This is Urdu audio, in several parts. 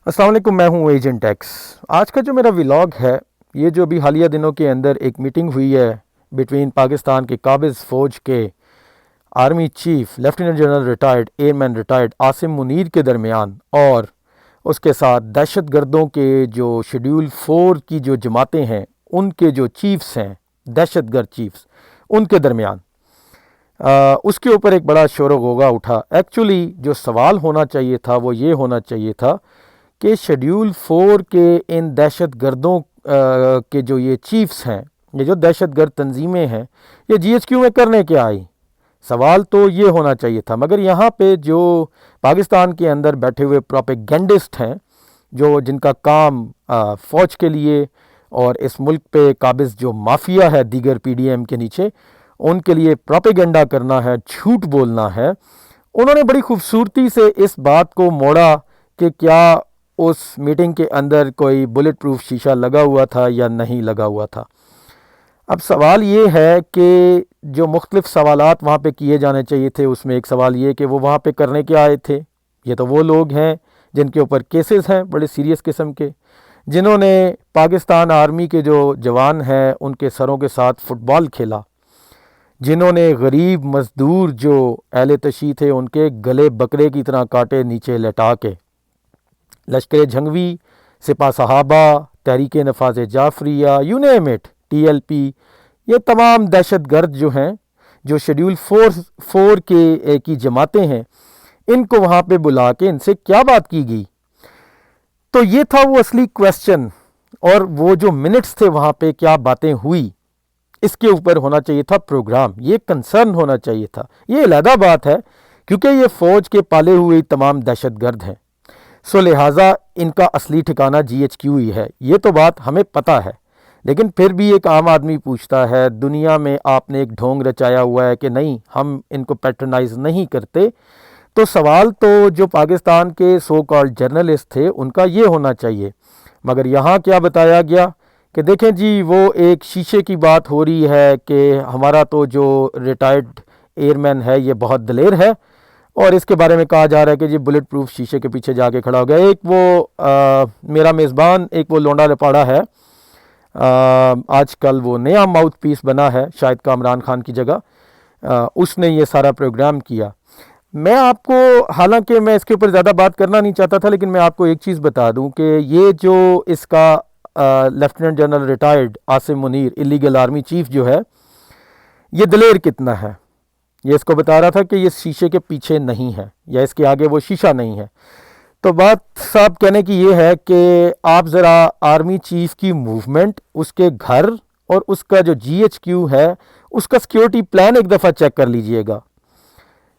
السلام علیکم، میں ہوں ایجنٹ ایکس۔ آج کا جو میرا ولاگ ہے، یہ جو ابھی حالیہ دنوں کے اندر ایک میٹنگ ہوئی ہے بٹوین پاکستان کے قابض فوج کے army chief lieutenant general retired airmen retired Asim Munir کے درمیان اور اس کے ساتھ دہشت گردوں کے جو شیڈول 4 کی جو جماعتیں ہیں ان کے جو چیفز ہیں، دہشت گرد چیفز، ان کے درمیان اس کے اوپر ایک بڑا شور و غوغا اٹھا۔ ایکچولی جو سوال ہونا چاہیے تھا وہ یہ ہونا چاہیے تھا کہ شیڈول 4 کے ان دہشت گردوں کے جو یہ چیفز ہیں، یہ جو دہشت گرد تنظیمیں ہیں، یہ جی ایچ کیو میں کرنے کیا آئی؟ سوال تو یہ ہونا چاہیے تھا، مگر یہاں پہ جو پاکستان کے اندر بیٹھے ہوئے پروپیگنڈسٹ ہیں، جن کا کام فوج کے لیے اور اس ملک پہ قابض جو مافیا ہے دیگر پی ڈی ایم کے نیچے، ان کے لیے پروپیگنڈا کرنا ہے، جھوٹ بولنا ہے، انہوں نے بڑی خوبصورتی سے اس بات کو موڑا کہ کیا اس میٹنگ کے اندر کوئی بلٹ پروف شیشہ لگا ہوا تھا یا نہیں لگا ہوا تھا۔ اب سوال یہ ہے کہ جو مختلف سوالات وہاں پہ کیے جانے چاہیے تھے، اس میں ایک سوال یہ کہ وہ وہاں پہ کرنے کیا آئے تھے؟ یہ تو وہ لوگ ہیں جن کے اوپر کیسز ہیں بڑے سیریس قسم کے، جنہوں نے پاکستان آرمی کے جو جوان ہیں ان کے سروں کے ساتھ فٹ بال کھیلا، جنہوں نے غریب مزدور جو اہل تشیع تھے ان کے گلے بکرے کی طرح کاٹے نیچے لٹا کے، لشکر جھنگوی، سپاہ صحابہ، تحریک نفاذ Jafaria, you name it, T L P, یہ تمام دہشت گرد جو ہیں، جو شیڈول 4 کی جماعتیں ہیں، ان کو وہاں پہ بلا کے ان سے کیا بات کی گئی؟ تو یہ تھا وہ اصلی کویسچن، اور وہ جو منٹس تھے وہاں پہ کیا باتیں ہوئی، اس کے اوپر ہونا چاہیے تھا پروگرام، یہ کنسرن ہونا چاہیے تھا۔ یہ علیحدہ بات ہے کیونکہ یہ فوج کے پالے ہوئے تمام دہشت گرد ہیں، سو لہٰذا ان کا اصلی ٹھکانہ جی ایچ کیو ہی ہے، یہ تو بات ہمیں پتہ ہے۔ لیکن پھر بھی ایک عام آدمی پوچھتا ہے، دنیا میں آپ نے ایک ڈھونگ رچایا ہوا ہے کہ نہیں ہم ان کو پیٹرنائز نہیں کرتے، تو سوال تو جو پاکستان کے سو کالڈ جرنلسٹ تھے ان کا یہ ہونا چاہیے، مگر یہاں کیا بتایا گیا کہ دیکھیں جی وہ ایک شیشے کی بات ہو رہی ہے کہ ہمارا تو جو ریٹائرڈ ایئرمین ہے یہ بہت دلیر ہے، اور اس کے بارے میں کہا جا رہا ہے کہ جی بلٹ پروف شیشے کے پیچھے جا کے کھڑا ہو گیا۔ ایک وہ میرا میزبان، ایک وہ لونڈا لپاڑا ہے، آج کل وہ نیا ماؤتھ پیس بنا ہے شاید کامران خان کی جگہ، اس نے یہ سارا پروگرام کیا۔ میں آپ کو، حالانکہ میں اس کے اوپر زیادہ بات کرنا نہیں چاہتا تھا، لیکن میں آپ کو ایک چیز بتا دوں کہ یہ جو اس کا lieutenant general retired Asim Munir illegal army chief جو ہے، یہ دلیر کتنا ہے، یہ اس کو بتا رہا تھا کہ یہ شیشے کے پیچھے نہیں ہے، یا اس کے آگے وہ شیشہ نہیں ہے۔ تو بات صاحب کہنے کی یہ ہے کہ آپ ذرا آرمی چیف کی موومنٹ، اس کے گھر اور اس کا جو جی ایچ کیو ہے اس کا سیکیورٹی پلان ایک دفعہ چیک کر لیجئے گا۔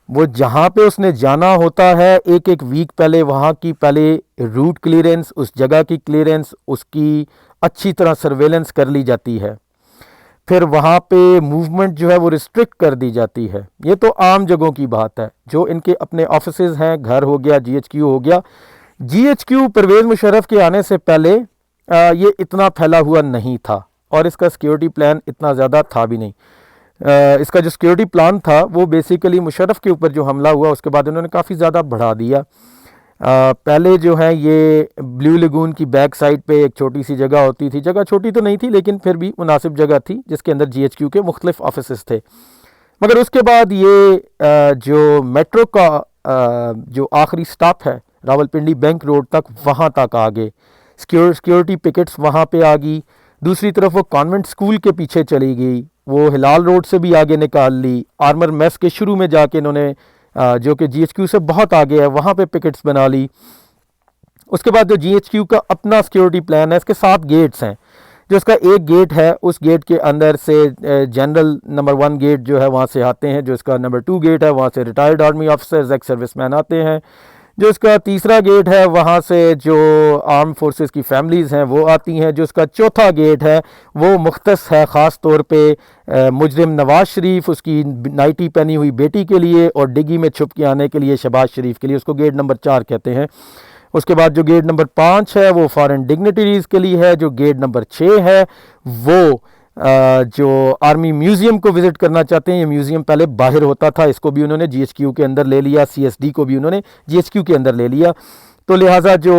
وہ جہاں پہ اس نے جانا ہوتا ہے ایک ویک پہلے وہاں کی پہلے روٹ کلیئرنس، اس جگہ کی کلیئرنس، اس کی اچھی طرح سرویلنس کر لی جاتی ہے، پھر وہاں پہ موومنٹ جو ہے وہ ریسٹرکٹ کر دی جاتی ہے۔ یہ تو عام جگہوں کی بات ہے، جو ان کے اپنے آفیسز ہیں، گھر ہو گیا، جی ایچ کیو ہو گیا۔ G H Q Pervez Musharraf کے آنے سے پہلے یہ اتنا پھیلا ہوا نہیں تھا، اور اس کا سیکیورٹی پلان اتنا زیادہ تھا بھی نہیں۔ اس کا جو سیکیورٹی پلان تھا وہ بیسیکلی مشرف کے اوپر جو حملہ ہوا اس کے بعد انہوں نے کافی زیادہ بڑھا دیا۔ پہلے جو ہے یہ بلیو لیگون کی بیک سائڈ پہ ایک چھوٹی سی جگہ ہوتی تھی، جگہ چھوٹی تو نہیں تھی لیکن پھر بھی مناسب جگہ تھی، جس کے اندر جی ایچ کیو کے مختلف آفیسز تھے۔ مگر اس کے بعد یہ جو میٹرو کا جو آخری سٹاپ ہے راولپنڈی بینک روڈ تک، وہاں تک آگے سیکیورٹی پکٹس وہاں پہ آ گئی۔ دوسری طرف وہ کانوینٹ سکول کے پیچھے چلی گئی، وہ ہلال روڈ سے بھی آگے نکال لی، آرمر میس کے شروع میں جا کے انہوں نے جو کہ جی ایچ کیو سے بہت آگے ہے وہاں پہ پکٹس بنا لی۔ اس کے بعد جو جی ایچ کیو کا اپنا سیکیورٹی پلان ہے، اس کے 7 گیٹس ہیں، جو اس کا ایک گیٹ ہے اس گیٹ کے اندر سے جنرل نمبر 1 گیٹ جو ہے وہاں سے آتے ہیں، جو اس کا نمبر 2 گیٹ ہے وہاں سے retired army officers, ex service men آتے ہیں، جو اس کا تیسرا گیٹ ہے وہاں سے جو آرم فورسز کی فیملیز ہیں وہ آتی ہیں، جو اس کا چوتھا گیٹ ہے وہ مختص ہے خاص طور پہ مجرم نواز شریف، اس کی نائٹی پہنی ہوئی بیٹی کے لیے، اور ڈگی میں چھپ کے آنے کے لیے شہباز شریف کے لیے، اس کو گیٹ نمبر 4 کہتے ہیں۔ اس کے بعد جو گیٹ نمبر 5 ہے وہ فارن ڈگنیٹریز کے لیے ہے، جو گیٹ نمبر 6 ہے وہ جو آرمی میوزیم کو وزٹ کرنا چاہتے ہیں، یہ میوزیم پہلے باہر ہوتا تھا، اس کو بھی انہوں نے جی ایچ کیو کے اندر لے لیا، سی ایس ڈی کو بھی انہوں نے جی ایچ کیو کے اندر لے لیا۔ تو لہٰذا جو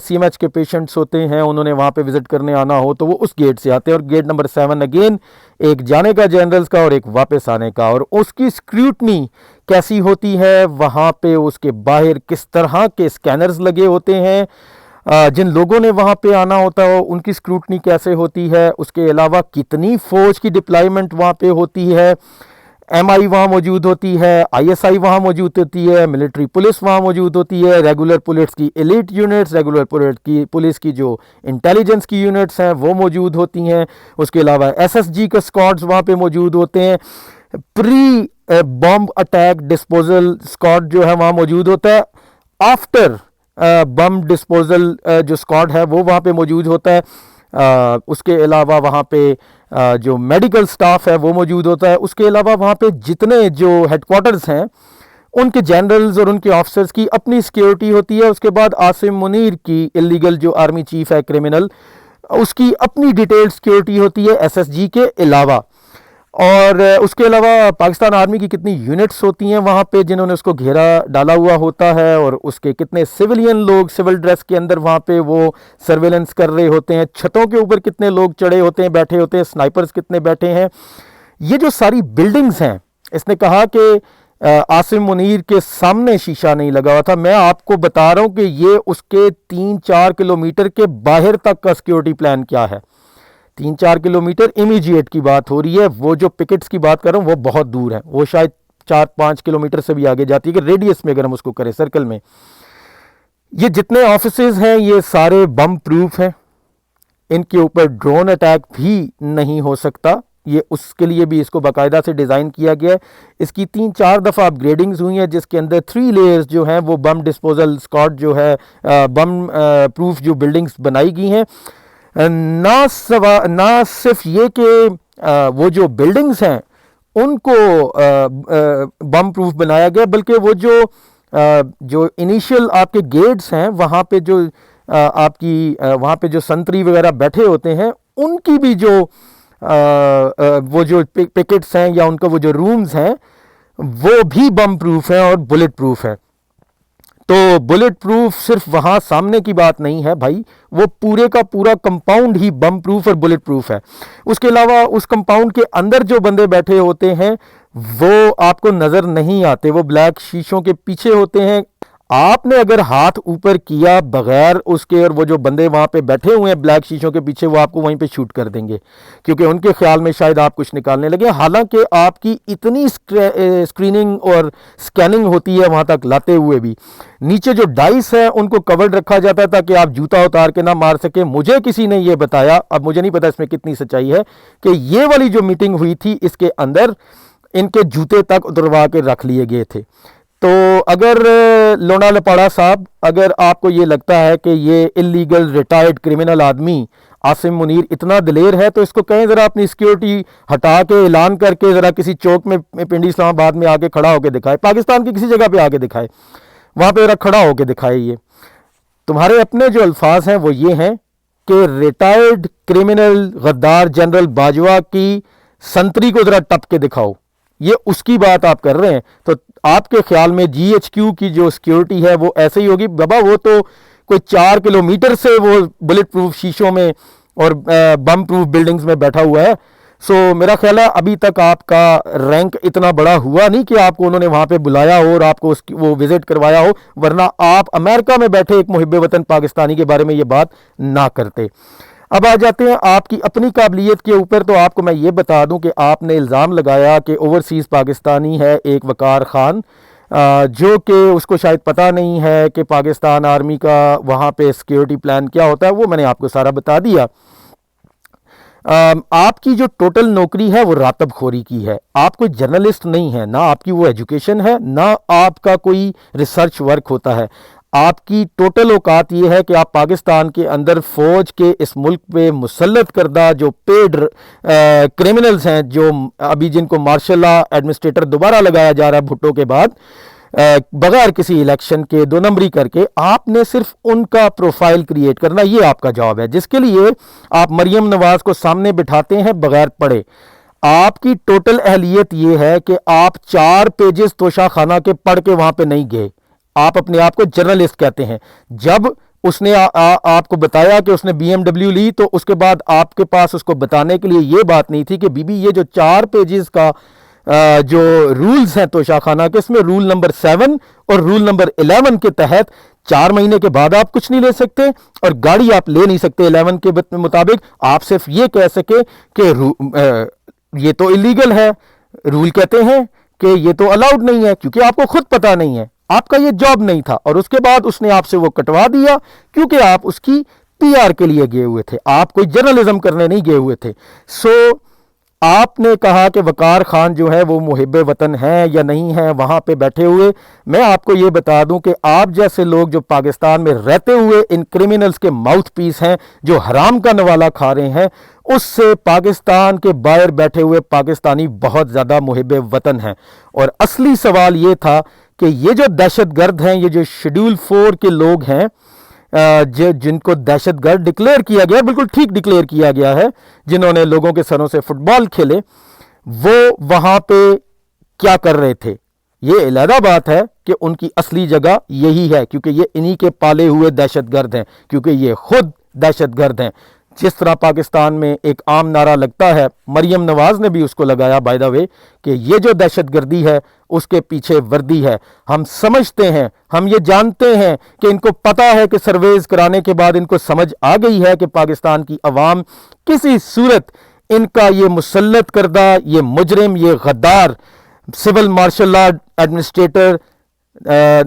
سی ایم ایچ کے پیشنٹس ہوتے ہیں انہوں نے وہاں پہ وزٹ کرنے آنا ہو تو وہ اس گیٹ سے آتے ہیں، اور گیٹ نمبر 7 اگین ایک جانے کا جنرلز کا اور ایک واپس آنے کا، اور اس کی اسکروٹنی کیسی ہوتی ہے، وہاں پہ اس کے باہر کس طرح کے اسکینرز لگے ہوتے ہیں، جن لوگوں نے وہاں پہ آنا ہوتا ہے ان کی اسکروٹنی کیسے ہوتی ہے، اس کے علاوہ کتنی فوج کی ڈپلائمنٹ وہاں پہ ہوتی ہے، ایم آئی وہاں موجود ہوتی ہے، آئی ایس آئی وہاں موجود ہوتی ہے، ملٹری پولیس وہاں موجود ہوتی ہے، ریگولر پولیس کی ایلیٹ یونٹس، ریگولر پولیس کی جو انٹیلیجنس کی یونٹس ہیں وہ موجود ہوتی ہیں، اس کے علاوہ ایس ایس جی کے اسکواڈز وہاں پہ موجود ہوتے ہیں، پری بمب اٹیک ڈسپوزل اسکواڈ جو ہے وہاں موجود ہوتا ہے، آفٹر بم ڈسپوزل جو اسکواڈ ہے وہ وہاں پہ موجود ہوتا ہے، اس کے علاوہ وہاں پہ جو میڈیکل سٹاف ہے وہ موجود ہوتا ہے، اس کے علاوہ وہاں پہ جتنے جو ہیڈ کوارٹرز ہیں ان کے جنرلز اور ان کے آفیسرز کی اپنی سیکیورٹی ہوتی ہے، اس کے بعد عاصم منیر کی اللیگل جو آرمی چیف ہے کرمنل، اس کی اپنی ڈیٹیل سیکیورٹی ہوتی ہے ایس ایس جی کے علاوہ، اور اس کے علاوہ پاکستان آرمی کی کتنی یونٹس ہوتی ہیں وہاں پہ جنہوں نے اس کو گھیرا ڈالا ہوا ہوتا ہے، اور اس کے کتنے سویلین لوگ سول ڈریس کے اندر وہاں پہ وہ سرویلنس کر رہے ہوتے ہیں، چھتوں کے اوپر کتنے لوگ چڑھے ہوتے ہیں بیٹھے ہوتے ہیں، سنائپرز کتنے بیٹھے ہیں، یہ جو ساری بلڈنگز ہیں، اس نے کہا کہ عاصم منیر کے سامنے شیشہ نہیں لگا ہوا تھا، میں آپ کو بتا رہا ہوں کہ یہ اس کے 3-4 کلومیٹر کے باہر تک کا سیکیورٹی پلان کیا ہے، 3-4 کلومیٹر امیجیٹ کی بات ہو رہی ہے، وہ جو پکٹس کی بات کر رہا ہوں وہ بہت دور ہیں، وہ شاید 4-5 کلومیٹر سے بھی آگے جاتی ہے کہ ریڈیس میں اگر ہم اس کو کریں سرکل میں۔ یہ جتنے آفیسز ہیں یہ سارے بم پروف ہیں، ان کے اوپر ڈرون اٹیک بھی نہیں ہو سکتا، یہ اس کے لیے بھی اس کو باقاعدہ سے ڈیزائن کیا گیا ہے، اس کی 3-4 دفعہ اپ گریڈنگز ہوئی ہیں جس کے اندر 3 لیئرز جو ہیں وہ بم ڈسپوزل اسکواڈ جو ہے بم پروف جو بلڈنگز بنائی گئی ہیں، نہ صرف یہ کہ وہ جو بلڈنگز ہیں ان کو بم پروف بنایا گیا، بلکہ وہ جو انیشیل آپ کے گیٹس ہیں وہاں پہ جو آپ کی وہاں پہ جو سنتری وغیرہ بیٹھے ہوتے ہیں ان کی بھی جو وہ جو پکٹس ہیں یا ان کا وہ جو رومز ہیں وہ بھی بم پروف ہیں اور بلٹ پروف ہیں۔ تو بلٹ پروف صرف وہاں سامنے کی بات نہیں ہے بھائی، وہ پورے کا پورا کمپاؤنڈ ہی بم پروف اور بلٹ پروف ہے۔ اس کے علاوہ اس کمپاؤنڈ کے اندر جو بندے بیٹھے ہوتے ہیں وہ آپ کو نظر نہیں آتے، وہ بلیک شیشوں کے پیچھے ہوتے ہیں، آپ نے اگر ہاتھ اوپر کیا بغیر اس کے، اور وہ جو بندے وہاں پہ بیٹھے ہوئے ہیں بلیک شیشوں کے پیچھے، وہ آپ کو وہیں پہ شوٹ کر دیں گے، کیونکہ ان کے خیال میں شاید آپ کچھ نکالنے لگے، حالانکہ آپ کی اتنی اسکریننگ اور سکیننگ ہوتی ہے وہاں تک لاتے ہوئے بھی۔ نیچے جو ڈائس ہے ان کو کورڈ رکھا جاتا ہے تاکہ آپ جوتا اتار کے نہ مار سکے۔ مجھے کسی نے یہ بتایا، اب مجھے نہیں پتا اس میں کتنی سچائی ہے، کہ یہ والی جو میٹنگ ہوئی تھی اس کے اندر ان کے جوتے تک اتروا کے رکھ لیے گئے تھے۔ تو اگر لونا لپاڑا صاحب، اگر آپ کو یہ لگتا ہے کہ یہ اللیگل ریٹائرڈ کرمنل آدمی عاصم منیر اتنا دلیر ہے تو اس کو کہیں ذرا اپنی سیکیورٹی ہٹا کے اعلان کر کے ذرا کسی چوک میں پنڈی اسلام آباد میں آ کے کھڑا ہو کے دکھائے، پاکستان کی کسی جگہ پہ آ کے دکھائے، وہاں پہ ذرا کھڑا ہو کے دکھائے۔ یہ تمہارے اپنے جو الفاظ ہیں وہ یہ ہیں کہ ریٹائرڈ کرمنل غدار جنرل باجوہ کی سنتری کو ذرا ٹپ کے دکھاؤ، یہ اس کی بات آپ کر رہے ہیں۔ تو آپ کے خیال میں جی ایچ کیو کی جو سیکیورٹی ہے وہ ایسے ہی ہوگی؟ بابا وہ تو کوئی 4 کلومیٹر سے وہ بلٹ پروف شیشوں میں اور بم پروف بلڈنگز میں بیٹھا ہوا ہے۔ سو میرا خیال ہے ابھی تک آپ کا رینک اتنا بڑا ہوا نہیں کہ آپ کو انہوں نے وہاں پہ بلایا ہو اور آپ کو وہ وزٹ کروایا ہو، ورنہ آپ امریکہ میں بیٹھے ایک محب وطن پاکستانی کے بارے میں یہ بات نہ کرتے۔ اب آ جاتے ہیں آپ کی اپنی قابلیت کے اوپر۔ تو آپ کو میں یہ بتا دوں کہ آپ نے الزام لگایا کہ اوورسیز پاکستانی ہے ایک وقار خان، جو کہ اس کو شاید پتہ نہیں ہے کہ پاکستان آرمی کا وہاں پہ سیکیورٹی پلان کیا ہوتا ہے، وہ میں نے آپ کو سارا بتا دیا۔ آپ کی جو ٹوٹل نوکری ہے وہ راتب خوری کی ہے، آپ کوئی جرنلسٹ نہیں ہے، نہ آپ کی وہ ایجوکیشن ہے، نہ آپ کا کوئی ریسرچ ورک ہوتا ہے۔ آپ کی ٹوٹل اوقات یہ ہے کہ آپ پاکستان کے اندر فوج کے اس ملک پہ مسلط کردہ جو پیڈ کرمنلز ہیں، جو ابھی جن کو مارشل لا ایڈمنسٹریٹر دوبارہ لگایا جا رہا ہے بھٹو کے بعد، بغیر کسی الیکشن کے 2 نمبری کر کے، آپ نے صرف ان کا پروفائل کریٹ کرنا، یہ آپ کا جواب ہے، جس کے لیے آپ مریم نواز کو سامنے بٹھاتے ہیں بغیر پڑھے۔ آپ کی ٹوٹل اہلیت یہ ہے کہ آپ 4 پیجز توشہ خانہ کے پڑھ کے وہاں پہ نہیں گئے، آپ اپنے آپ کو جرنلسٹ کہتے ہیں. جب اس نے آپ کو بتایا کہ اس نے BMW لی تو اس کے بعد آپ کے پاس اس کو بتانے کے لیے یہ بات نہیں تھی کہ بی بی یہ جو 4 پیجز کا جو رولز ہیں توشہ خانہ کے، اس میں رول نمبر 7 اور رول نمبر 11 کے تحت 4 مہینے کے بعد آپ کچھ نہیں لے سکتے اور گاڑی آپ لے نہیں سکتے 11 کے مطابق. آپ صرف یہ کہہ سکے کہ یہ تو اللیگل ہے. رول کہتے ہیں کہ یہ تو الاؤڈ نہیں ہے، کیونکہ آپ کو خود پتہ نہیں ہے، آپ کا یہ جاب نہیں تھا. اور اس کے بعد اس نے آپ سے وہ کٹوا دیا کیونکہ آپ اس کی PR کے لیے گئے ہوئے تھے، آپ کوئی جرنلزم کرنے نہیں گئے ہوئے تھے. آپ نے کہا کہ وقار خان جو ہے وہ محب وطن ہیں یا نہیں ہیں وہاں پہ بیٹھے ہوئے. میں آپ کو یہ بتا دوں کہ آپ جیسے لوگ جو پاکستان میں رہتے ہوئے ان کرمنلز کے ماؤتھ پیس ہیں، جو حرام کا نوالا کھا رہے ہیں، اس سے پاکستان کے باہر بیٹھے ہوئے پاکستانی بہت زیادہ محب وطن ہیں. اور اصلی سوال یہ تھا کہ یہ جو دہشت گرد ہیں، یہ جو شیڈول 4 کے لوگ ہیں جن کو دہشت گرد ڈکلیئر کیا گیا، بالکل ٹھیک ڈکلیئر کیا گیا ہے، جنہوں نے لوگوں کے سروں سے فٹ بال کھیلے، وہ وہاں پہ کیا کر رہے تھے؟ یہ علیحدہ بات ہے کہ ان کی اصلی جگہ یہی ہے، کیونکہ یہ انہی کے پالے ہوئے دہشت گرد ہیں، کیونکہ یہ خود دہشت گرد ہیں. جس طرح پاکستان میں ایک عام نعرہ لگتا ہے، مریم نواز نے بھی اس کو لگایا بائی دا وے، کہ یہ جو دہشت گردی ہے اس کے پیچھے وردی ہے. ہم سمجھتے ہیں، ہم یہ جانتے ہیں کہ ان کو پتہ ہے کہ سرویز کرانے کے بعد ان کو سمجھ آ گئی ہے کہ پاکستان کی عوام کسی صورت ان کا یہ مسلط کردہ، یہ مجرم، یہ غدار civil martial law administrator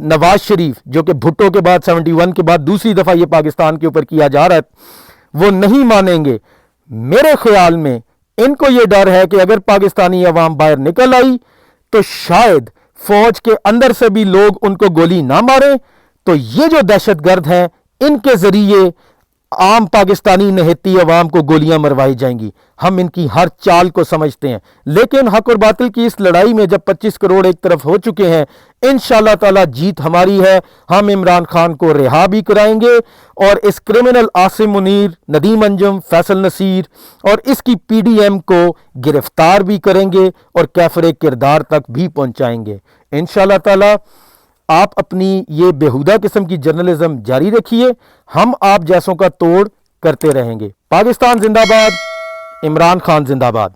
Nawaz Sharif, جو کہ بھٹو کے بعد 71 کے بعد دوسری دفعہ یہ پاکستان کے اوپر کیا جا رہا ہے، وہ نہیں مانیں گے. میرے خیال میں ان کو یہ ڈر ہے کہ اگر پاکستانی عوام باہر نکل آئی تو شاید فوج کے اندر سے بھی لوگ ان کو گولی نہ ماریں، تو یہ جو دہشت گرد ہیں ان کے ذریعے عام پاکستانی نہتی عوام کو گولیاں مروائی جائیں گی. ہم ان کی ہر چال کو سمجھتے ہیں، لیکن حق اور باطل کی اس لڑائی میں جب 25 کروڑ ایک طرف ہو چکے ہیں، انشاءاللہ تعالی جیت ہماری ہے. ہم عمران خان کو رہا بھی کرائیں گے اور اس کرمنل عاصم منیر، ندیم انجم، فیصل نصیر اور اس کی PDM کو گرفتار بھی کریں گے اور کیفر کردار تک بھی پہنچائیں گے انشاءاللہ تعالی. آپ اپنی یہ بیہودہ قسم کی جرنلزم جاری رکھیے، ہم آپ جیسوں کا توڑ کرتے رہیں گے. پاکستان زندہ باد، عمران خان زندہ باد.